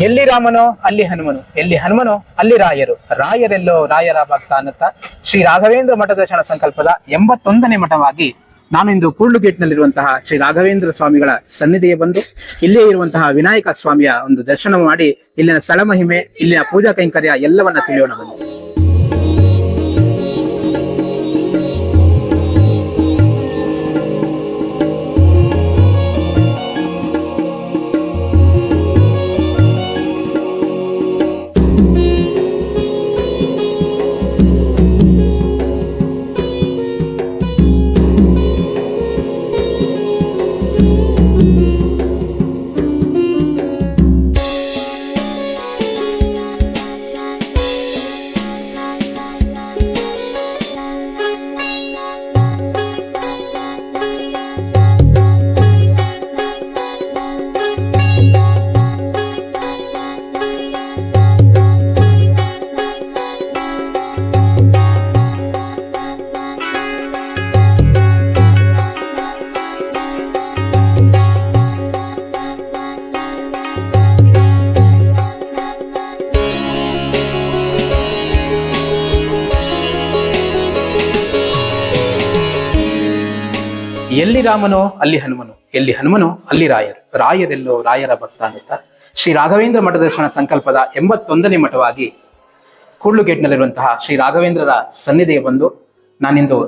ಎಲ್ಲಿ ರಾಮನೋ ಅಲ್ಲಿ ಹನುಮನು, ಎಲ್ಲಿ ಹನುಮನೋ ಅಲ್ಲಿ ರಾಯರು, ರಾಯರೆಲ್ಲೋ ರಾಯರ ಭಕ್ತ ಅನ್ನುತ್ತಾ ಶ್ರೀ ರಾಘವೇಂದ್ರ ಮಠ ದರ್ಶನ ಸಂಕಲ್ಪದ 81ನೇ ಮಠವಾಗಿ ನಾನು ಇಂದು ಕೂಡ್ಲುಗೇಟ್ನಲ್ಲಿರುವಂತಹ ಶ್ರೀ ರಾಘವೇಂದ್ರ ಸ್ವಾಮಿಗಳ ಸನ್ನಿಧಿಗೆ ಬಂದು ಇಲ್ಲೇ ಇರುವಂತಹ ವಿನಾಯಕ ಸ್ವಾಮಿಯ ಒಂದು ದರ್ಶನ ಮಾಡಿ ಇಲ್ಲಿನ ಸ್ಥಳ ಮಹಿಮೆ, ಇಲ್ಲಿನ ಪೂಜಾ ಕೈಂಕರ್ಯ ಎಲ್ಲವನ್ನ ತಿಳಿಯೋಣ ಬನ್ನಿ. ಎಲ್ಲಿ ರಾಮನೋ ಅಲ್ಲಿ ಹನುಮನು, ಎಲ್ಲಿ ಹನುಮನೋ ಅಲ್ಲಿ ರಾಯರು, ರಾಯರೆಲ್ಲೋ ರಾಯರ ಭಕ್ತ ಅನ್ನುತ್ತಾ ಶ್ರೀ ರಾಘವೇಂದ್ರ ಮಠ ದರ್ಶನ ಸಂಕಲ್ಪದ 81ನೇ ಮಠವಾಗಿ ಕೂಡ್ಲುಗೇಟ್ನಲ್ಲಿರುವಂತಹ ಶ್ರೀ ರಾಘವೇಂದ್ರರ ಸನ್ನಿಧಿಗೆ ಬಂದು ನಾನಿಂದು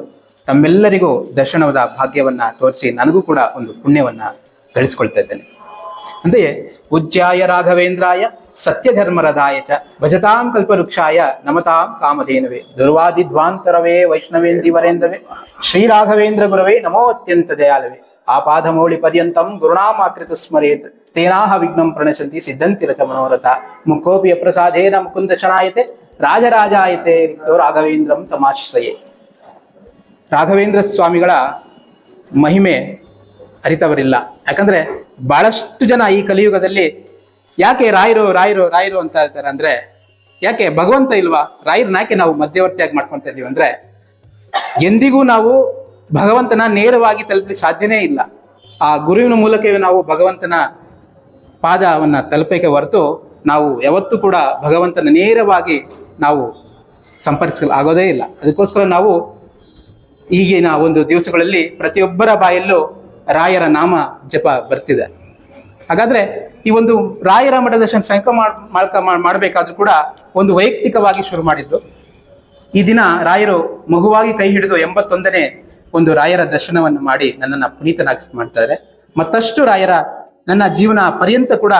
ತಮ್ಮೆಲ್ಲರಿಗೂ ದರ್ಶನದ ಭಾಗ್ಯವನ್ನ ತೋರಿಸಿ ನನಗೂ ಕೂಡ ಒಂದು ಪುಣ್ಯವನ್ನ ಗಳಿಸ್ಕೊಳ್ತಾ ಇದ್ದೇನೆ. ಅಂತೆಯೇ ಉಜ್ಜಾಯ ರಾಘವೇಂದ್ರಾಯ ಸತ್ಯಧರ್ಮರದಾಯ ಚ ಭಜತಾಂ ಕಲ್ಪವೃಕ್ಷಾಯ ನಮತಾಂ ಕಾಮಧೇನವೇ ದುರ್ವಾದಿಧ್ವಾಂತರವೇ ವೈಷ್ಣವೇಂದಿವರೇಂದ್ರವೇ ಶ್ರೀ ರಾಘವೇಂದ್ರ ಗುರವೇ ನಮೋ ಅತ್ಯಂತ ದಯಾಲವೇ ಆಪಾದಮೌಳಿ ಪರ್ಯಂತಂ ಗುರುಣಾಮಾಕೃತ ಸ್ಮರೇತ್ ತೇನಾಹ ವಿಘ್ನಂ ಪ್ರಣಶಂತಿ ಸಿದ್ಧಂತಿ ರಥ ಮನೋರಥ ಮುಖೋಪಿ ಪ್ರಸಾದೇನ ಮುಕುಂದ ಶನಾಯತೆ ರಾಜರಾಜಾಯತೆ ರಿಕ್ತೋ ರಾಘವೇಂದ್ರಂ ತಮಾಶ್ರಯೇ. ರಾಘವೇಂದ್ರ ಸ್ವಾಮಿಗಳ ಮಹಿಮೆ ಅರಿತವರಿಲ್ಲ. ಯಾಕಂದ್ರೆ ಬಹಳಷ್ಟು ಜನ ಈ ಕಲಿಯುಗದಲ್ಲಿ ಯಾಕೆ ರಾಯರು ರಾಯರು ರಾಯರು ಅಂತ ಹೇಳ್ತಾರೆ ಅಂದ್ರೆ, ಯಾಕೆ ಭಗವಂತ ಇಲ್ವಾ, ರಾಯರನ್ನ ಯಾಕೆ ನಾವು ಮಧ್ಯವರ್ತಿಯಾಗಿ ಮಾಡ್ಕೊಂತ ಇದೀವಿ ಅಂದ್ರೆ, ಎಂದಿಗೂ ನಾವು ಭಗವಂತನ ನೇರವಾಗಿ ತಲುಪಲಿಕ್ಕೆ ಸಾಧ್ಯನೇ ಇಲ್ಲ. ಆ ಗುರುವಿನ ಮೂಲಕವೇ ನಾವು ಭಗವಂತನ ಪಾದವನ್ನ ತಲುಪಕ್ಕೆ ಹೊರತು ನಾವು ಯಾವತ್ತೂ ಕೂಡ ಭಗವಂತನ ನೇರವಾಗಿ ನಾವು ಸಂಪರ್ಕಿಸಲು ಆಗೋದೇ ಇಲ್ಲ. ಅದಕ್ಕೋಸ್ಕರ ನಾವು ಈಗಿನ ಒಂದು ದಿವಸಗಳಲ್ಲಿ ಪ್ರತಿಯೊಬ್ಬರ ಬಾಯಲ್ಲೂ ರಾಯರ ನಾಮ ಜಪ ಬರ್ತಿದೆ. ಹಾಗಾದ್ರೆ ಈ ಒಂದು ರಾಯರ ಮಠ ದರ್ಶನ ಮಾಡಬೇಕಾದ್ರೂ ಕೂಡ ಒಂದು ವೈಯಕ್ತಿಕವಾಗಿ ಶುರು ಮಾಡಿದ್ದು. ಈ ದಿನ ರಾಯರು ಮಗುವಾಗಿ ಕೈ ಹಿಡಿದು 81ನೇ ಒಂದು ರಾಯರ ದರ್ಶನವನ್ನು ಮಾಡಿ ನನ್ನನ್ನು ಪುನೀತನಾಗಿ ಮಾಡ್ತಾರೆ. ಮತ್ತಷ್ಟು ರಾಯರ ನನ್ನ ಜೀವನ ಪರ್ಯಂತ ಕೂಡ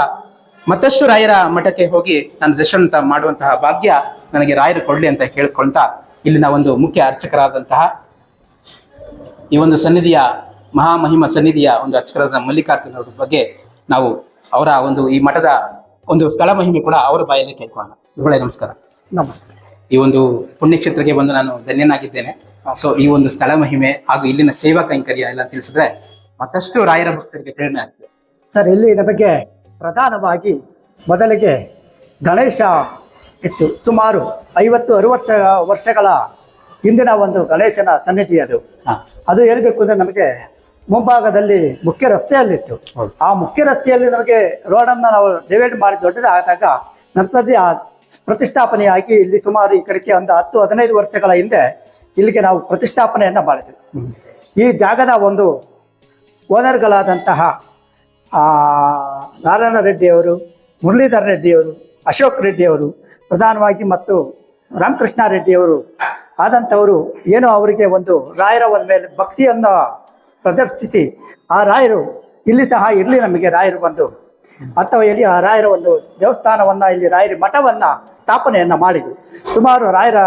ಮತ್ತಷ್ಟು ರಾಯರ ಮಠಕ್ಕೆ ಹೋಗಿ ನಾನು ದರ್ಶನ ಮಾಡುವಂತಹ ಭಾಗ್ಯ ನನಗೆ ರಾಯರು ಕೊಡ್ಲಿ ಅಂತ ಕೇಳ್ಕೊಳ್ತಾ, ಇಲ್ಲಿನ ಒಂದು ಮುಖ್ಯ ಅರ್ಚಕರಾದಂತಹ ಈ ಒಂದು ಸನ್ನಿಧಿಯ ಮಹಾಮಹಿಮ ಸನ್ನಿಧಿಯ ಒಂದು ಅರ್ಚಕರಾದ ಮಲ್ಲಿಕಾರ್ಜುನವ್ರ ಬಗ್ಗೆ ನಾವು ಅವರ ಒಂದು ಈ ಮಠದ ಒಂದು ಸ್ಥಳ ಮಹಿಮೆ ಕೂಡ ಅವರ ಬಾಯಲ್ಲಿ ಕೇಳ್ಕೊಳ್ಳೋಣ. ಗುರುಗಳೇ ನಮಸ್ಕಾರ. ನಮಸ್ತೆ. ಈ ಒಂದು ಪುಣ್ಯಕ್ಷೇತ್ರಕ್ಕೆ ಬಂದು ನಾನು ಧನ್ಯನಾಗಿದ್ದೇನೆ. ಸೊ ಈ ಒಂದು ಸ್ಥಳ ಮಹಿಮೆ ಹಾಗೂ ಇಲ್ಲಿನ ಸೇವಾ ಕೈಂಕರ್ಯ ಎಲ್ಲ ತಿಳಿಸಿದ್ರೆ ಮತ್ತಷ್ಟು ರಾಯರ ಭಕ್ತರಿಗೆ ಪ್ರೇರಣೆ ಆಗ್ತದೆ. ಸರ್, ಇಲ್ಲಿ ನಮಗೆ ಪ್ರಧಾನವಾಗಿ ಮೊದಲಿಗೆ ಗಣೇಶ ಇತ್ತು. ಸುಮಾರು 50-60 ವರ್ಷಗಳ ಹಿಂದಿನ ಒಂದು ಗಣೇಶನ ಸನ್ನಿಧಿ ಅದು. ಅದು ಹೇಳ್ಬೇಕು ಅಂದ್ರೆ ನಮಗೆ ಮುಂಭಾಗದಲ್ಲಿ ಮುಖ್ಯ ರಸ್ತೆಯಲ್ಲಿತ್ತು. ಆ ಮುಖ್ಯ ರಸ್ತೆಯಲ್ಲಿ ನಮಗೆ ರೋಡನ್ನು ನಾವು ಡಿವೈಡ್ ಮಾಡಿ ದೊಡ್ಡದಾದಾಗ ನಂತರದಲ್ಲಿ ಆ ಪ್ರತಿಷ್ಠಾಪನೆಯಾಗಿ ಇಲ್ಲಿ ಸುಮಾರು ಈ ಕಡೆಗೆ ಒಂದು 10-15 ವರ್ಷಗಳ ಹಿಂದೆ ಇಲ್ಲಿಗೆ ನಾವು ಪ್ರತಿಷ್ಠಾಪನೆಯನ್ನ ಮಾಡಿದ್ವಿ. ಈ ಜಾಗದ ಒಂದು ಓನರ್ಗಳಾದಂತಹ ನಾರಾಯಣ ರೆಡ್ಡಿಯವರು, ಮುರಳೀಧರ್ ರೆಡ್ಡಿಯವರು, ಅಶೋಕ್ ರೆಡ್ಡಿಯವರು ಪ್ರಧಾನವಾಗಿ ಮತ್ತು ರಾಮಕೃಷ್ಣ ರೆಡ್ಡಿಯವರು ಆದಂಥವರು ಏನೋ ಅವರಿಗೆ ಒಂದು ರಾಯರ ಒಂದು ಮೇಲೆ ಭಕ್ತಿಯನ್ನು ಪ್ರದರ್ಶಿಸಿ ಆ ರಾಯರು ಇಲ್ಲಿ ಸಹ ಇರಲಿ ನಮಗೆ ರಾಯರು ಬಂದು ಅಥವಾ ಹೇಳಿ ಆ ರಾಯರ ಒಂದು ದೇವಸ್ಥಾನವನ್ನ ಇಲ್ಲಿ ರಾಯರ ಮಠವನ್ನ ಸ್ಥಾಪನೆಯನ್ನ ಮಾಡಿದ್ರು. ಸುಮಾರು ರಾಯರ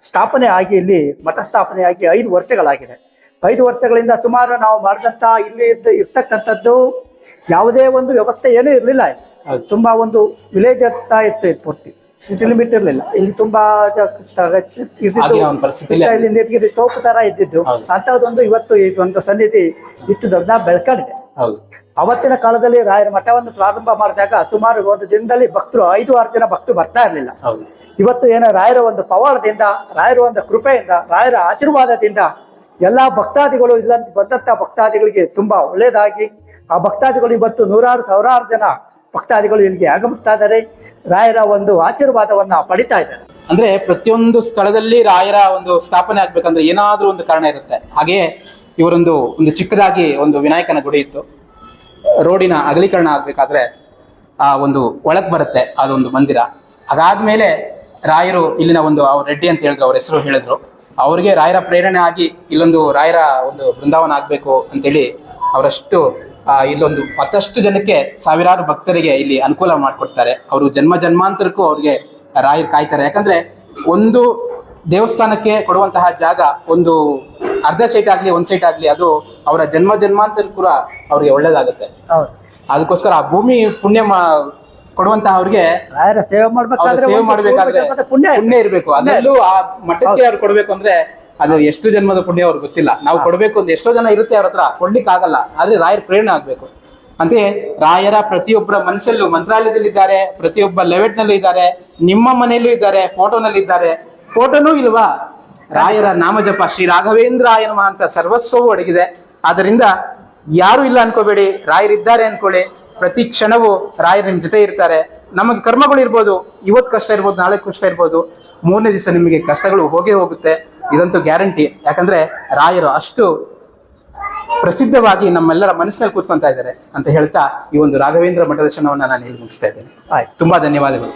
ಸ್ಥಾಪನೆ ಆಗಿ ಇಲ್ಲಿ ಮಠ ಸ್ಥಾಪನೆ ಆಗಿ 5 ವರ್ಷಗಳಾಗಿದೆ. 5 ವರ್ಷಗಳಿಂದ ಸುಮಾರು ನಾವು ಮಾಡಿದಂತ ಇಲ್ಲಿ ಇರ್ತಕ್ಕಂಥದ್ದು ಯಾವುದೇ ಒಂದು ವ್ಯವಸ್ಥೆ ಏನೂ ಇರಲಿಲ್ಲ. ತುಂಬಾ ಒಂದು ವಿಲೇಜ್ ಆಗ್ತಾ ಇತ್ತು. ಪೂರ್ತಿ ಲಿಮಿಟ್ ಇರಲಿಲ್ಲ. ಇಲ್ಲಿ ತುಂಬಾ ಇಲ್ಲಿ ತೋಪು ತರ ಇದ್ದಿದ್ದು ಅಂತಹದೊಂದು ಇವತ್ತು ಇದೊಂದು ಸನ್ನಿಧಿ ಇಷ್ಟು ದೊಡ್ಡ ಬೆಳ್ಕೊಂಡಿದೆ. ಅವತ್ತಿನ ಕಾಲದಲ್ಲಿ ರಾಯರ ಮಠವನ್ನು ಪ್ರಾರಂಭ ಮಾಡಿದಾಗ ಸುಮಾರು ಒಂದು ದಿನದಲ್ಲಿ ಭಕ್ತರು 5-6 ಜನ ಭಕ್ತರು ಬರ್ತಾ ಇರಲಿಲ್ಲ. ಇವತ್ತು ಏನೋ ರಾಯರ ಒಂದು ಪವಾಡದಿಂದ, ರಾಯರ ಒಂದು ಕೃಪೆಯಿಂದ, ರಾಯರ ಆಶೀರ್ವಾದದಿಂದ ಎಲ್ಲಾ ಭಕ್ತಾದಿಗಳು ಬಂದಂತ ಭಕ್ತಾದಿಗಳಿಗೆ ತುಂಬಾ ಒಳ್ಳೇದಾಗಿ ಆ ಭಕ್ತಾದಿಗಳು ಇವತ್ತು 100,000 ಸಾವಿರಾರು ಜನ ಭಕ್ತಾದಿಗಳು ಇಲ್ಲಿಗೆ ಆಗಮಿಸ್ತಾ ಇದ್ದಾರೆ. ರಾಯರ ಒಂದು ಆಶೀರ್ವಾದವನ್ನ ಪಡಿತಾ ಇದ್ದಾರೆ. ಅಂದ್ರೆ ಪ್ರತಿಯೊಂದು ಸ್ಥಳದಲ್ಲಿ ರಾಯರ ಒಂದು ಸ್ಥಾಪನೆ ಆಗ್ಬೇಕಂದ್ರೆ ಏನಾದ್ರೂ ಒಂದು ಕಾರಣ ಇರುತ್ತೆ. ಹಾಗೆಯೇ ಇವರೊಂದು ಚಿಕ್ಕದಾಗಿ ಒಂದು ವಿನಾಯಕನ ಗುಡಿ ಇತ್ತು. ರೋಡಿನ ಅಗಲೀಕರಣ ಆಗ್ಬೇಕಾದ್ರೆ ಆ ಒಂದು ಒಳಗ್ ಬರುತ್ತೆ ಅದೊಂದು ಮಂದಿರ. ಅದಾದ್ಮೇಲೆ ರಾಯರು ಇಲ್ಲಿನ ಅವ್ರ ರೆಡ್ಡಿ ಅಂತ ಹೇಳಿದ್ರು, ಅವ್ರ ಹೆಸರು ಹೇಳಿದ್ರು. ಅವ್ರಿಗೆ ರಾಯರ ಪ್ರೇರಣೆ ಆಗಿ ಇಲ್ಲೊಂದು ರಾಯರ ಒಂದು ಬೃಂದಾವನ ಆಗ್ಬೇಕು ಅಂತೇಳಿ ಅವರಷ್ಟು ಇಲ್ಲೊಂದು ಮತ್ತಷ್ಟು ಜನಕ್ಕೆ, ಸಾವಿರಾರು ಭಕ್ತರಿಗೆ ಇಲ್ಲಿ ಅನುಕೂಲ ಮಾಡಿಕೊಡ್ತಾರೆ. ಅವರು ಜನ್ಮ ಜನ್ಮಾಂತರಕ್ಕೂ ಅವ್ರಿಗೆ ರಾಯರು ಕಾಯ್ತಾರೆ. ಯಾಕಂದ್ರೆ ಒಂದು ದೇವಸ್ಥಾನಕ್ಕೆ ಕೊಡುವಂತಹ ಜಾಗ ಒಂದು ಅರ್ಧ ಸೈಟ್ ಆಗ್ಲಿ ಒಂದ್ ಸೈಟ್ ಆಗ್ಲಿ ಅದು ಅವರ ಜನ್ಮ ಜನ್ಮಾಂತರ ಕೂಡ ಅವ್ರಿಗೆ ಒಳ್ಳೇದಾಗುತ್ತೆ. ಅದಕ್ಕೋಸ್ಕರ ಆ ಭೂಮಿ ಪುಣ್ಯ ಕೊಡುವಂತಹ ಅವ್ರಿಗೆ ರಾಯರ ಸೇವೆ ಮಾಡ್ಬೇಕಾದ್ರೆ ಪುಣ್ಯ ಇರ್ಬೇಕು. ಅದರಲ್ಲೂ ಆ ಮಠಕ್ಕೆ ಅವ್ರು ಕೊಡ್ಬೇಕು ಅಂದ್ರೆ ಅದು ಎಷ್ಟು ಜನ್ಮದ ಪುಣ್ಯ ಅವ್ರಿಗೆ ಗೊತ್ತಿಲ್ಲ. ನಾವು ಕೊಡ್ಬೇಕು ಅಂತ ಎಷ್ಟೋ ಜನ ಇರುತ್ತೆ ಅವ್ರ ಹತ್ರ, ಕೊಡ್ಲಿಕ್ಕೆ ಆಗಲ್ಲ. ಆದ್ರೆ ರಾಯರ ಪ್ರೇರಣೆ ಆಗ್ಬೇಕು. ಅಂತೆ ರಾಯರ ಪ್ರತಿಯೊಬ್ಬರ ಮನಸ್ಸಲ್ಲೂ ಮಂತ್ರಾಲಯದಲ್ಲಿದ್ದಾರೆ, ಪ್ರತಿಯೊಬ್ಬ ಲೆವೆಟ್ನಲ್ಲೂ ಇದ್ದಾರೆ, ನಿಮ್ಮ ಮನೆಯಲ್ಲೂ ಇದ್ದಾರೆ, ಫೋಟೋನಲ್ಲಿ ಇದ್ದಾರೆ. ಫೋಟೋನೂ ಇಲ್ವಾ? ರಾಯರ ನಾಮಜಪ ಶ್ರೀ ರಾಘವೇಂದ್ರಾಯ ನಮಃ ಅಂತ ಸರ್ವಸ್ವವೂ ಅಡಗಿದೆ. ಆದ್ದರಿಂದ ಯಾರು ಇಲ್ಲ ಅನ್ಕೋಬೇಡಿ, ರಾಯರಿದ್ದಾರೆ ಅನ್ಕೊಳ್ಳಿ. ಪ್ರತಿ ಕ್ಷಣವೂ ರಾಯರ ನಿಮ್ ಜೊತೆ ಇರ್ತಾರೆ. ನಮಗೆ ಕರ್ಮಗಳು ಇರ್ಬೋದು, ಇವತ್ತು ಕಷ್ಟ ಇರ್ಬೋದು, ನಾಳೆ ಕಷ್ಟ ಇರ್ಬೋದು, 3ನೇ ದಿವಸ ನಿಮಗೆ ಕಷ್ಟಗಳು ಹೋಗೇ ಹೋಗುತ್ತೆ. ಇದಂತೂ ಗ್ಯಾರಂಟಿ. ಯಾಕಂದ್ರೆ ರಾಯರು ಅಷ್ಟು ಪ್ರಸಿದ್ಧವಾಗಿ ನಮ್ಮೆಲ್ಲರ ಮನಸ್ಸಿನಲ್ಲಿ ಕೂತ್ಕೊಂತಾ ಇದ್ದಾರೆ ಅಂತ ಹೇಳ್ತಾ ಈ ಒಂದು ರಾಘವೇಂದ್ರ ಮಠ ದರ್ಶನವನ್ನ ನಾನು ಇಲ್ಲಿ ಮುಗಿಸ್ತಾ ಇದ್ದೇನೆ. ತುಂಬಾ ಧನ್ಯವಾದಗಳು.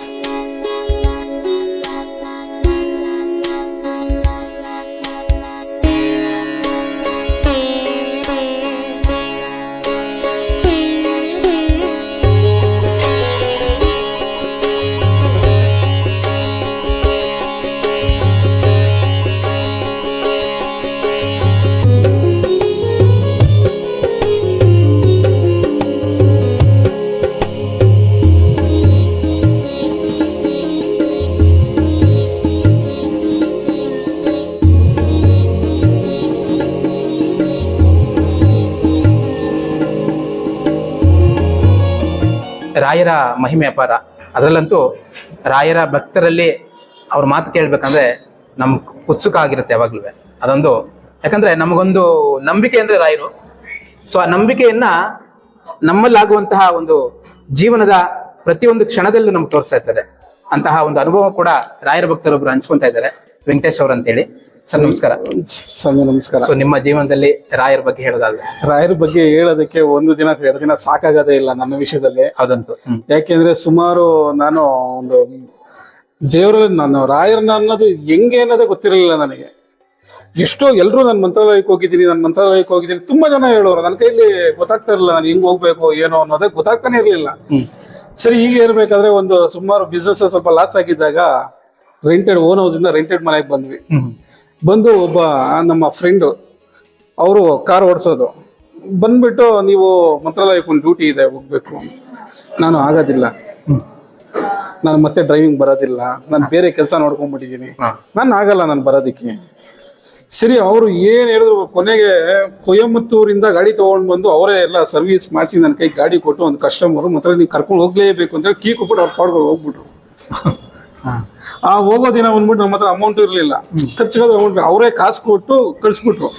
ರಾಯರ ಮಹಿಮೆ ಅಪಾರ. ಅದರಲ್ಲಂತೂ ರಾಯರ ಭಕ್ತರಲ್ಲಿ ಅವ್ರ ಮಾತು ಕೇಳ್ಬೇಕಂದ್ರೆ ನಮ್ಗೆ ಉತ್ಸುಕ ಆಗಿರುತ್ತೆ ಯಾವಾಗ್ಲೂ. ಅದೊಂದು ಯಾಕಂದ್ರೆ ನಮಗೊಂದು ನಂಬಿಕೆ ಅಂದ್ರೆ ರಾಯರು. ಸೊ ಆ ನಂಬಿಕೆಯನ್ನ ನಮ್ಮಲ್ಲಾಗುವಂತಹ ಒಂದು ಜೀವನದ ಪ್ರತಿಯೊಂದು ಕ್ಷಣದಲ್ಲೂ ನಮ್ಗೆ ತೋರಿಸ್ತಾ ಇರ್ತಾರೆ. ಅಂತಹ ಒಂದು ಅನುಭವ ಕೂಡ ರಾಯರ ಭಕ್ತರೊಬ್ರು ಹಂಚ್ಕೊಂತಾ ಇದ್ದಾರೆ, ವೆಂಕಟೇಶ್ ಅವರು ಅಂತೇಳಿ. ಸರ್ ನಮಸ್ಕಾರ. ನಮಸ್ಕಾರ. ಸೊ ನಿಮ್ಮ ಜೀವನದಲ್ಲಿ ರಾಯರ ಬಗ್ಗೆ ಹೇಳೋದಾದ್ರೆ? ರಾಯರ ಬಗ್ಗೆ ಹೇಳೋದಕ್ಕೆ 1 ದಿನ 2 ದಿನ ಸಾಕಾಗದೇ ಇಲ್ಲ ನನ್ನ ವಿಷಯದಲ್ಲಿ. ಅದಂತೂ ಯಾಕೆಂದ್ರೆ ಸುಮಾರು ನಾನು ಒಂದು ದೇವರಲ್ಲಿ ನಾನು ರಾಯರನ್ನ ಅನ್ನೋದು ಹೆಂಗೆ ಅನ್ನೋದೇ ಗೊತ್ತಿರಲಿಲ್ಲ ನನಗೆ. ಎಷ್ಟೋ ಎಲ್ರು ನಾನು ಮಂತ್ರಾಲಯಕ್ಕೆ ಹೋಗಿದ್ದೀನಿ, ತುಂಬಾ ಜನ ಹೇಳೋರು. ನನ್ನ ಕೈಲಿ ಗೊತ್ತಾಗ್ತಾ ಇರಲಿಲ್ಲ ನಾನು ಹೆಂಗ್ ಹೋಗ್ಬೇಕು ಏನೋ ಅನ್ನೋದೇ ಗೊತ್ತಾಗ್ತಾನೆ ಇರ್ಲಿಲ್ಲ. ಸರಿ, ಹೀಗೆ ಇರ್ಬೇಕಾದ್ರೆ ಒಂದು ಸುಮಾರು ಬಿಸ್ನೆಸ್ ಸ್ವಲ್ಪ ಲಾಸ್ ಆಗಿದ್ದಾಗ ಓನ್ ಹೌಸ್ ಇಂದ ರೆಂಟೆಡ್ ಮನೆಗೆ ಬಂದ್ವಿ. ಬಂದು ಒಬ್ಬ ನಮ್ಮ ಫ್ರೆಂಡು, ಅವರು ಕಾರ್ ಓಡಿಸೋದು, ಬಂದ್ಬಿಟ್ಟು ನೀವು ಮಂತ್ರಾಲಯಕ್ಕೆ ಒಂದು ಡ್ಯೂಟಿ ಇದೆ ಹೋಗ್ಬೇಕು. ನಾನು ಆಗೋದಿಲ್ಲ, ನಾನು ಮತ್ತೆ ಡ್ರೈವಿಂಗ್ ಬರೋದಿಲ್ಲ, ನಾನು ಬೇರೆ ಕೆಲಸ ನೋಡ್ಕೊಂಡ್ಬಿಟ್ಟಿದ್ದೀನಿ, ನಾನು ಆಗಲ್ಲ ನಾನು ಬರೋದಕ್ಕೆ. ಸರಿ, ಅವರು ಏನ್ ಹೇಳಿದ್ರು, ಕೊನೆಗೆ ಕೊಯಮತ್ತೂರಿಂದ ಗಾಡಿ ತಗೊಂಡ್ ಬಂದು ಅವರೇ ಎಲ್ಲ ಸರ್ವಿಸ್ ಮಾಡಿಸಿ ನನ್ನ ಕೈ ಗಾಡಿ ಕೊಟ್ಟು ಒಂದು ಕಸ್ಟಮರ್ ಮಾತ್ರ ನೀವು ಕರ್ಕೊಂಡು ಹೋಗ್ಲೇಬೇಕು ಅಂತ ಹೇಳಿ ಕೀ ಕೊಟ್ಬಿಟ್ಟು ಅವ್ರು ಪಾಡ್ಕೊಂಡು ಹೋಗ್ಬಿಟ್ರು. ಆ ಹೋಗೋ ದಿನ ಬಂದ್ಬಿಟ್ಟು ನಮ್ಮ ಹತ್ರ ಅಮೌಂಟ್ ಇರ್ಲಿಲ್ಲ, ಖರ್ಚಿಗಾದ ಅಮೌಂಟ್ ಅವರೇ ಕಾಸು ಕೊಟ್ಟು ಕಳಿಸ್ಬಿಟ್ರು.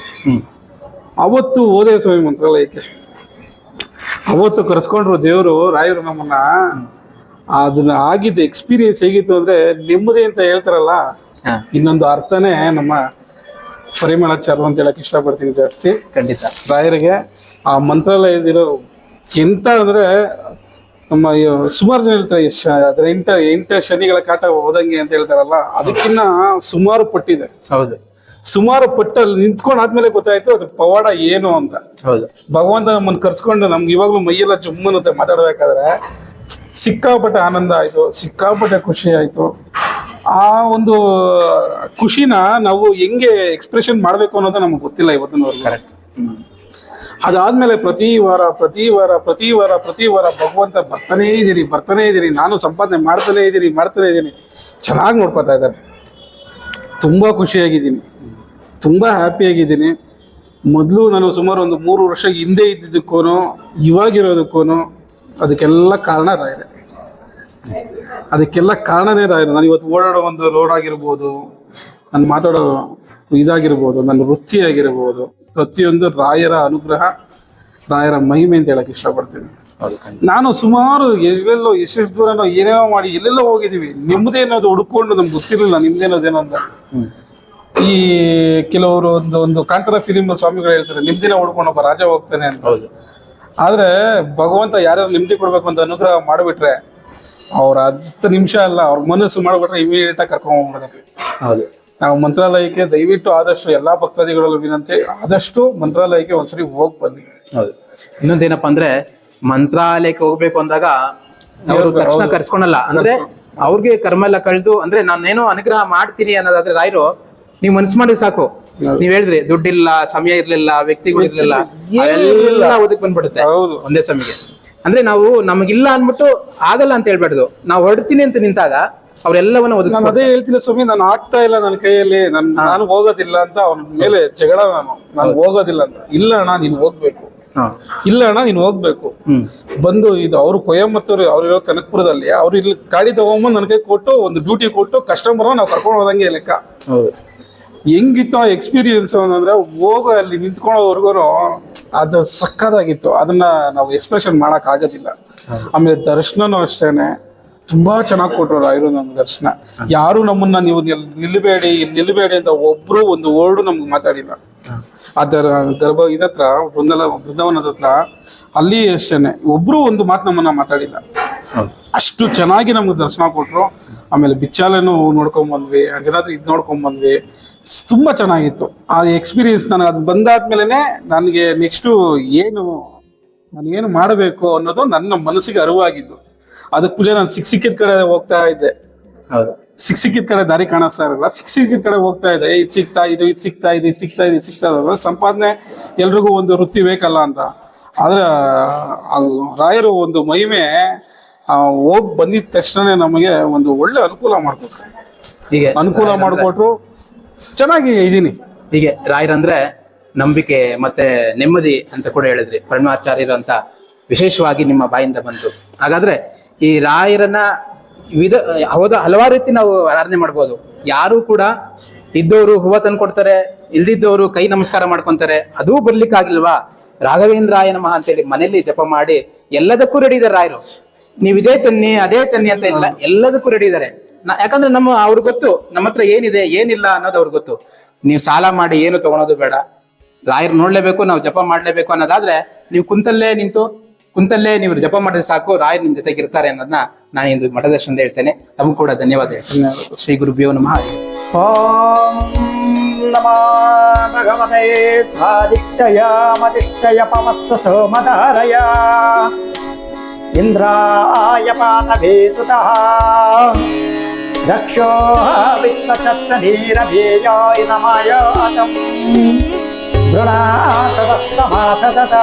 ಅವತ್ತು ಹೋದೆ ಸ್ವಾಮಿ ಮಂತ್ರಾಲಯಕ್ಕೆ. ಅವತ್ತು ಕರೆಸ್ಕೊಂಡ್ರು ದೇವರು, ರಾಯರು ನಮ್ಮನ್ನ. ಅದನ್ನ ಆಗಿದ್ದ ಎಕ್ಸ್ಪೀರಿಯನ್ಸ್ ಹೇಗಿತ್ತು ಅಂದ್ರೆ ನೆಮ್ಮದಿ ಅಂತ ಹೇಳ್ತಾರಲ್ಲ, ಇನ್ನೊಂದು ಅರ್ಥನೇ ನಮ್ಮ ಪರಿಮಳಾಚಾರ್ಯ ಅಂತ ಹೇಳಕ್ ಇಷ್ಟಪಡ್ತೀನಿ ಜಾಸ್ತಿ. ಖಂಡಿತ ರಾಯರಿಗೆ ಆ ಮಂತ್ರಾಲಯದಿರೋ ಎಂತ ಅಂದ್ರೆ, ನಮ್ಮ ಸುಮಾರು ಜನ ಹೇಳ್ತಾರೆ ಅದ್ರ ಎಂಟ ಶನಿಗಳ ಕಾಟ ಹೋದಂಗೆ ಅಂತ ಹೇಳ್ತಾರಲ್ಲ, ಅದಕ್ಕಿನ್ನ ಸುಮಾರು ಪಟ್ಟಿದೆ. ಹೌದು, ಸುಮಾರು ಪಟ್ಟಲ್ಲಿ ನಿಂತ್ಕೊಂಡ್ ಆದ್ಮೇಲೆ ಗೊತ್ತಾಯ್ತು ಅದ್ರ ಪವಾಡ ಏನು ಅಂತ. ಹೌದು, ಭಗವಂತ ನಮ್ಮನ್ನ ಕರ್ಸ್ಕೊಂಡು ನಮ್ಗೆ ಇವಾಗ್ಲೂ ಮೈಯೆಲ್ಲ ಜುಮ್ಮನ್ನುತ್ತೆ ಮಾತಾಡ್ಬೇಕಾದ್ರೆ. ಸಿಕ್ಕಾಪಟ್ಟೆ ಆನಂದ ಆಯ್ತು, ಸಿಕ್ಕಾಪಟ್ಟೆ ಖುಷಿ ಆಯ್ತು. ಆ ಒಂದು ಖುಷಿನ ನಾವು ಹೆಂಗೆ ಎಕ್ಸ್ಪ್ರೆಷನ್ ಮಾಡ್ಬೇಕು ಅನ್ನೋದು ನಮ್ಗೆ ಗೊತ್ತಿಲ್ಲ ಇವತ್ತಿನವರೆಗೂ. ಕರೆಕ್ಟ್. ಅದಾದ್ಮೇಲೆ ಪ್ರತಿ ವಾರ ಭಗವಂತ ಬರ್ತಾನೇ ಇದೀನಿ, ನಾನು ಸಂಪಾದನೆ ಮಾಡ್ತಾನೆ ಇದ್ದೀನಿ, ಚೆನ್ನಾಗಿ ನೋಡ್ಕೊತಾ ಇದ್ದಾರೆ. ತುಂಬಾ ಖುಷಿಯಾಗಿದ್ದೀನಿ, ತುಂಬಾ ಹ್ಯಾಪಿಯಾಗಿದ್ದೀನಿ. ಮೊದಲು ನಾನು ಸುಮಾರು ಒಂದು 3 ವರ್ಷ ಹಿಂದೆ ಇದ್ದಿದ್ದಕ್ಕೂ ಇವಾಗಿರೋದಕ್ಕೂ ಅದಕ್ಕೆಲ್ಲ ಕಾರಣ ರಾಯರೇ. ಅದಕ್ಕೆಲ್ಲ ಕಾರಣನೇ ರಾಯರು. ನಾನು ಇವತ್ತು ಓಡಾಡೋ ಒಂದು ರೋಡ್ ಆಗಿರ್ಬೋದು, ನಾನು ಮಾತಾಡೋ ಇದಾಗಿರ್ಬೋದು, ನನ್ನ ವೃತ್ತಿ ಆಗಿರ್ಬೋದು, ಪ್ರತಿಯೊಂದು ರಾಯರ ಅನುಗ್ರಹ, ರಾಯರ ಮಹಿಮೆ ಅಂತ ಹೇಳಕ್ ಇಷ್ಟಪಡ್ತೀನಿ. ಹೌದು ಖಂಡಿತ. ನಾನು ಸುಮಾರು ಎಲ್ಲೆಲ್ಲೋ ಎಷ್ಟೆಷ್ಟು ದೂರನೋ ಏನೇನೋ ಮಾಡಿ ಎಲ್ಲೆಲ್ಲೋ ಹೋಗಿದೀವಿ. ನಿಮ್ದೇ ಅನ್ನೋದು ಹುಡ್ಕೊಂಡು ನಮ್ಗೆ ಗೊತ್ತಿರಲಿಲ್ಲ ನಿಮ್ದೇನೋದೇನೋ ಅಂತ. ಈ ಕೆಲವರು ಒಂದು ಕಾಂತಾರ ಫಿಲಿಮ್ ಸ್ವಾಮಿಗಳು ಹೇಳ್ತಾರೆ, ನಿಮ್ದಿನ ಹುಡ್ಕೊಂಡು ಒಬ್ಬ ರಾಜ ಹೋಗ್ತಾನೆ ಅಂತ. ಹೌದು. ಆದ್ರೆ ಭಗವಂತ ಯಾರ್ಯಾರು ನೆಮ್ಮದಿ ಕೊಡ್ಬೇಕು ಅಂತ ಅನುಗ್ರಹ ಮಾಡಿಬಿಟ್ರೆ, ಅವ್ರ 10 ನಿಮಿಷ ಅಲ್ಲ, ಅವ್ರ ಮನಸ್ಸು ಮಾಡ್ಬಿಟ್ರೆ ಇಮಿಡಿಯೇಟ್ ಆಗಿ ಕರ್ಕೊಂಡ್ ಹೋಗ್ಬಿಡೋದು. ಹೌದು. ನಾವು ಮಂತ್ರಾಲಯಕ್ಕೆ ದಯವಿಟ್ಟು ಆದಷ್ಟು ಎಲ್ಲಾ ಭಕ್ತಾದಿಗಳು ವಿನಂತಿ, ಆದಷ್ಟು ಮಂತ್ರಾಲಯಕ್ಕೆ ಒಂದ್ಸರಿ ಹೋಗಿ ಬನ್ನಿ. ಹೌದು. ಇನ್ನೊಂದೇನಪ್ಪಾ ಅಂದ್ರೆ ಮಂತ್ರಾಲಯಕ್ಕೆ ಹೋಗ್ಬೇಕು ಅಂದಾಗ ಅವರು ತಕ್ಷಣ ಕರ್ಸ್ಕೊಳಲ್ಲ. ಅಂದ್ರೆ ಅವ್ರಿಗೆ ಕರ್ಮ ಎಲ್ಲ ಕಳೆದು, ಅಂದ್ರೆ ನಾನೇನೋ ಅನುಗ್ರಹ ಮಾಡ್ತೀನಿ ಅನ್ನೋದಾದ್ರೆ ರಾಯರು ನೀವ್ ಮನ್ಸು ಮಾಡಿ ಸಾಕು. ನೀವ್ ಹೇಳಿದ್ರಿ ದುಡ್ಡಿಲ್ಲ, ಸಮಯ ಇರ್ಲಿಲ್ಲ, ವ್ಯಕ್ತಿಗಳು ಇರ್ಲಿಲ್ಲ, ಅವೆಲ್ಲ ಒದಕ್ ಬಂದ್ಬಿಡುತ್ತೆ ಹೌದು. ಒಂದೇ ಸಮಯಕ್ಕೆ. ಅಂದ್ರೆ ನಾವು ನಮಗಿಲ್ಲ ಅನ್ಬಿಟ್ಟು ಆಗಲ್ಲ ಅಂತ ಹೇಳ್ಬಾರ್ದು. ನಾವು ಹೊರಡ್ತೀನಿ ಅಂತ ನಿಂತಾಗ ಅವರೆಲ್ಲವನ್ನ ನಾನು ಒದಗಿಸ್ತಾರೆ. ಅದೇ ಹೇಳ್ತೀನಿ ಸ್ವಾಮಿ, ನಾನು ಆಗ್ತಾ ಇಲ್ಲ ನನ್ನ ಕೈಯಲ್ಲಿ, ನಾನು ಹೋಗೋದಿಲ್ಲ ಅಂತ ಅವ್ನ ಮೇಲೆ ಜಗಳ. ನಾನು ಹೋಗೋದಿಲ್ಲ ಅಂತ. ಇಲ್ಲ ಅಣ್ಣ ನೀನ್ ಹೋಗ್ಬೇಕು, ಇಲ್ಲ ಅಣ್ಣ ನೀನ್ ಹೋಗ್ಬೇಕು. ಬಂದು ಇದು ಅವರು ಕೊಯಮತ್ತೂರು, ಅವ್ರಿರೋ ಕನಕಪುರದಲ್ಲಿ, ಅವ್ರು ಇಲ್ಲಿ ಗಾಡಿ ತಗೊಂಬಂದು ನನ್ನ ಕೈ ಕೊಟ್ಟು ಒಂದು ಡ್ಯೂಟಿ ಕೊಟ್ಟು ಕಸ್ಟಮರ್ ನಾವು ಕರ್ಕೊಂಡು ಹೋದಂಗೆ ಲೆಕ್ಕ. ಹೆಂಗಿತ್ತು ಆ ಎಕ್ಸ್ಪೀರಿಯನ್ಸ್ ಅಂದ್ರೆ, ಹೋಗೋ ಅಲ್ಲಿ ನಿಂತ್ಕೊಳ್ಳೋವರೆಗೂ ಅದು ಸಕ್ಕದಾಗಿತ್ತು. ಅದನ್ನ ನಾವು ಎಕ್ಸ್ಪ್ರೆಷನ್ ಮಾಡಕ್ ಆಗೋದಿಲ್ಲ. ಆಮೇಲೆ ದರ್ಶನನೂ ಅಷ್ಟೇನೆ ತುಂಬಾ ಚೆನ್ನಾಗಿ ಕೊಟ್ಟರು ರಾಯರು ನಮ್ಮ ದರ್ಶನ. ಯಾರು ನಮ್ಮನ್ನ ನೀವು ನಿಲ್ಲಬೇಡಿ ಅಂತ ಒಬ್ರು ಒಂದು ವರ್ಡು ನಮ್ಗೆ ಮಾತಾಡಿಲ್ಲ. ಅದರ ಇದತ್ರ ಬೃಂದಾವನದ ಹತ್ರ ಅಲ್ಲಿ ಅಷ್ಟೇನೆ ಒಬ್ರು ಒಂದು ಮಾತು ನಮ್ಮನ್ನ ಮಾತಾಡಿಲ್ಲ. ಅಷ್ಟು ಚೆನ್ನಾಗಿ ನಮ್ಗೆ ದರ್ಶನ ಕೊಟ್ರು. ಆಮೇಲೆ ಬಿಚ್ಚಾಲೆನೂ ನೋಡ್ಕೊಂಡ್ ಬಂದ್ವಿ, ಅಂಜನಾದ್ರಿ ಇದು ನೋಡ್ಕೊಂಡ್ ಬಂದ್ವಿ. ತುಂಬಾ ಚೆನ್ನಾಗಿತ್ತು ಆ ಎಕ್ಸ್ಪೀರಿಯನ್ಸ್. ನನಗೆ ಅದು ಬಂದಾದ್ಮೇಲೆ ನನಗೆ ನೆಕ್ಸ್ಟು ನಾನು ಮಾಡಬೇಕು ಅನ್ನೋದು ನನ್ನ ಮನಸ್ಸಿಗೆ ಅರಿವಾಗಿದ್ದು. ಅದಕ್ಕೆ ಪೂಜೆ ನಾನು ಸಿಕ್ಕಿದ ಕಡೆ ಹೋಗ್ತಾ ಇದ್ದೆ. ಸಿಕ್ಕಿದ ಕಡೆ ದಾರಿ ಕಾಣಿಸ್ತಾ ಇರಲ್ಲ, ಸಿಕ್ಕಿದ ಕಡೆ ಹೋಗ್ತಾ ಇದ್ದೆ. ಇದು ಸಿಗ್ತಾ ಇದೆ ಸಂಪಾದನೆ ಎಲ್ರಿಗೂ ಒಂದು ವೃತ್ತಿ ಬೇಕಲ್ಲ ಅಂತ. ಆದ್ರೆ ರಾಯರು ಒಂದು ಮಹಿಮೆ ಹೋಗಿ ಬಂದಿದ ತಕ್ಷಣ ನಮಗೆ ಒಂದು ಒಳ್ಳೆ ಅನುಕೂಲ ಮಾಡ್ಕೊಟ್ರು. ಹೀಗೆ ಅನುಕೂಲ ಮಾಡಿಕೊಟ್ರು. ಚೆನ್ನಾಗಿ ಇದೀನಿ. ಹೀಗೆ ರಾಯರಂದ್ರೆ ನಂಬಿಕೆ ಮತ್ತೆ ನೆಮ್ಮದಿ ಅಂತ ಕೂಡ ಹೇಳಿದ್ರಿ ಪರಮಾಚಾರ್ಯರು ಅಂತ ವಿಶೇಷವಾಗಿ ನಿಮ್ಮ ಬಾಯಿಂದ ಬಂತು. ಹಾಗಾದ್ರೆ ಈ ರಾಯರನ್ನ ಹಲವಾರು ರೀತಿ ನಾವು ಆರಾಧನೆ ಮಾಡ್ಬೋದು. ಯಾರು ಕೂಡ ಇದ್ದವರು ಹೂವ ತಂದು ಕೊಡ್ತಾರೆ, ಇಲ್ದಿದ್ದವರು ಕೈ ನಮಸ್ಕಾರ ಮಾಡ್ಕೊಂತಾರೆ. ಅದೂ ಬರ್ಲಿಕ್ಕಾಗಿಲ್ವಾ, ರಾಘವೇಂದ್ರಾಯ ನಮಃ ಅಂತೇಳಿ ಮನೆಯಲ್ಲಿ ಜಪ ಮಾಡಿ ಎಲ್ಲದಕ್ಕೂ ರೆಡಿ ಇದಾರೆ ರಾಯರು. ನೀವು ಇದೇ ತನ್ನಿ ಅದೇ ತನ್ನಿ ಅಂತ ಇಲ್ಲ, ಎಲ್ಲದಕ್ಕೂ ರೆಡಿ ಇದಾರೆ. ಯಾಕಂದ್ರೆ ಅವ್ರಿಗೆ ಗೊತ್ತು ನಮ್ಮ ಹತ್ರ ಏನಿದೆ ಏನಿಲ್ಲ ಅನ್ನೋದು ಅವ್ರಿಗೆ ಗೊತ್ತು. ನೀವು ಸಾಲ ಮಾಡಿ ಏನು ತಗೊಳೋದು ಬೇಡ, ರಾಯರು ನೋಡ್ಲೇಬೇಕು, ನಾವು ಜಪ ಮಾಡ್ಲೇಬೇಕು ಅನ್ನೋದಾದ್ರೆ ನೀವು ಕುಂತಲ್ಲೇ ನೀವು ಜಪ ಮಾಡಿದ್ರೆ ಸಾಕು, ರಾಯರು ನಿಮ್ ಜೊತೆಗೆ ಇರ್ತಾರೆ ಅನ್ನೋದನ್ನ ನಾನು ಇಂದು ಮಠದರ್ಶನದ ಹೇಳ್ತೇನೆ. ನಮಗೂ ಕೂಡ ಧನ್ಯವಾದ. ಶ್ರೀ ಗುರುಭ್ಯೋ ನಮಃ. ಓಂ ನಮೋ ಭಗವತೆ ಆದಿತ್ಯಯ ಮದಿತ್ಯಯ ಪವಸ್ತು ಸೋಮಧಾರಯ ಇಂದ್ರಾಯ ಪಾತಭೇಸುತಃ ರಕ್ಷೋ ವಿಶ್ವಚತ್ರಧೀರಭೇಯಾಯ ನಮಯಾತಂ ಗೃಣಾತವಸ್ತಮಾಸದತ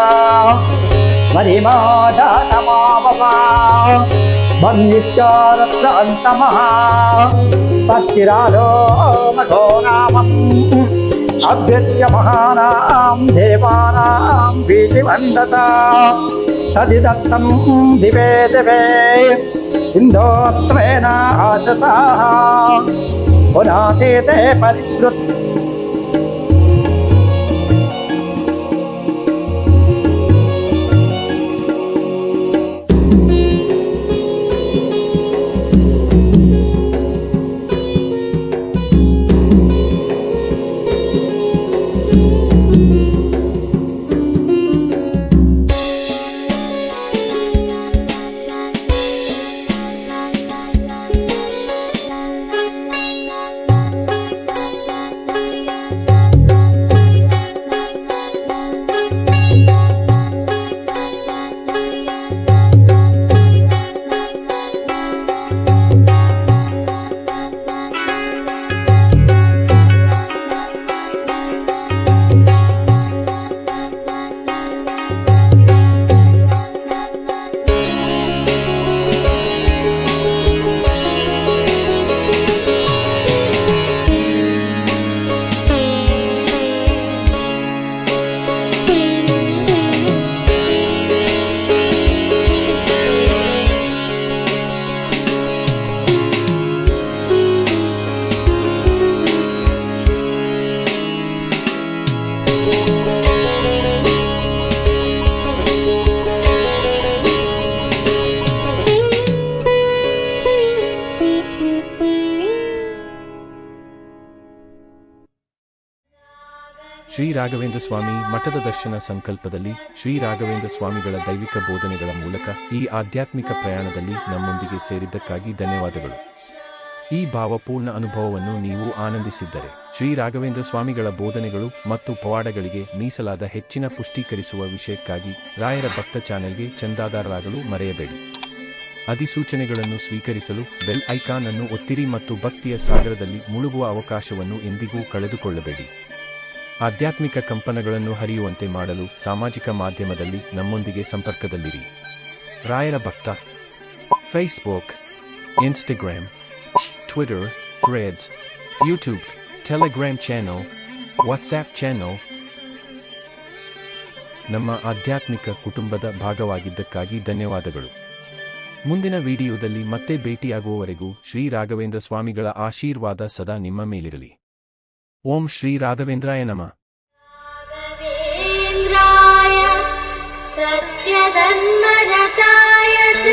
ಮರಿಮಾದಾತಮಾವವಾ ಬಂದಿಶ್ಚಾರತ್ರ ಅಂತಮಃ ಪತ್ತಿರಾಲೋ ಮಠೋ ನಾಮಂ ಅಭ್ಯಸ್ಯ ಮಹಾನಾಂ ದೇವಾನಾಂ ಭೀತಿವಂದತ ತದಿದತ್ತಂ ದಿವೇ ದಿವೇ ಇಂದೋತ್ವೇನ ಆಸತಾಃ ಪುನಾತೀತೆ ಪರಿಶ್ರುತ್ ಶ್ರೀ ರಾಘವೇಂದ್ರ ಸ್ವಾಮಿ ಮಠದ ದರ್ಶನ ಸಂಕಲ್ಪದಲ್ಲಿ ಶ್ರೀ ರಾಘವೇಂದ್ರ ಸ್ವಾಮಿಗಳ ದೈವಿಕ ಬೋಧನೆಗಳ ಮೂಲಕ ಈ ಆಧ್ಯಾತ್ಮಿಕ ಪ್ರಯಾಣದಲ್ಲಿ ನಮ್ಮೊಂದಿಗೆ ಸೇರಿದ್ದಕ್ಕಾಗಿ ಧನ್ಯವಾದಗಳು. ಈ ಭಾವಪೂರ್ಣ ಅನುಭವವನ್ನು ನೀವು ಆನಂದಿಸಿದ್ದರೆ ಶ್ರೀ ರಾಘವೇಂದ್ರ ಸ್ವಾಮಿಗಳ ಬೋಧನೆಗಳು ಮತ್ತು ಪವಾಡಗಳಿಗೆ ಮೀಸಲಾದ ಹೆಚ್ಚಿನ ಪುಷ್ಟೀಕರಿಸುವ ವಿಷಯಕ್ಕಾಗಿ ರಾಯರ ಭಕ್ತ ಚಾನೆಲ್ಗೆ ಚಂದಾದಾರರಾಗಲು ಮರೆಯಬೇಡಿ. ಅಧಿಸೂಚನೆಗಳನ್ನು ಸ್ವೀಕರಿಸಲು ಬೆಲ್ ಐಕಾನ್ ಅನ್ನು ಒತ್ತಿರಿ ಮತ್ತು ಭಕ್ತಿಯ ಸಾಗರದಲ್ಲಿ ಮುಳುಗುವ ಅವಕಾಶವನ್ನು ಎಂದಿಗೂ ಕಳೆದುಕೊಳ್ಳಬೇಡಿ. ಆಧ್ಯಾತ್ಮಿಕ ಕಂಪನಗಳನ್ನು ಹರಿಯುವಂತೆ ಮಾಡಲು ಸಾಮಾಜಿಕ ಮಾಧ್ಯಮದಲ್ಲಿ ನಮ್ಮೊಂದಿಗೆ ಸಂಪರ್ಕದಲ್ಲಿರಿ. ರಾಯರ ಭಕ್ತ Facebook, Instagram, Twitter, Threads, YouTube, Telegram channel, WhatsApp channel. ನಮ್ಮ ಆಧ್ಯಾತ್ಮಿಕ ಕುಟುಂಬದ ಭಾಗವಾಗಿದ್ದಕ್ಕಾಗಿ ಧನ್ಯವಾದಗಳು. ಮುಂದಿನ ವಿಡಿಯೋದಲ್ಲಿ ಮತ್ತೆ ಭೇಟಿಯಾಗುವವರೆಗೂ ಶ್ರೀ ರಾಘವೇಂದ್ರ ಸ್ವಾಮಿಗಳ ಆಶೀರ್ವಾದ ಸದಾ ನಿಮ್ಮ ಮೇಲಿರಲಿ. ಓಂ ಶ್ರೀ ರಾಘವೇಂದ್ರಾಯ ನಮಃ. ರಾಘವೇಂದ್ರಾಯ ಸತ್ಯಧನ್ಮರತಾಯ ಚ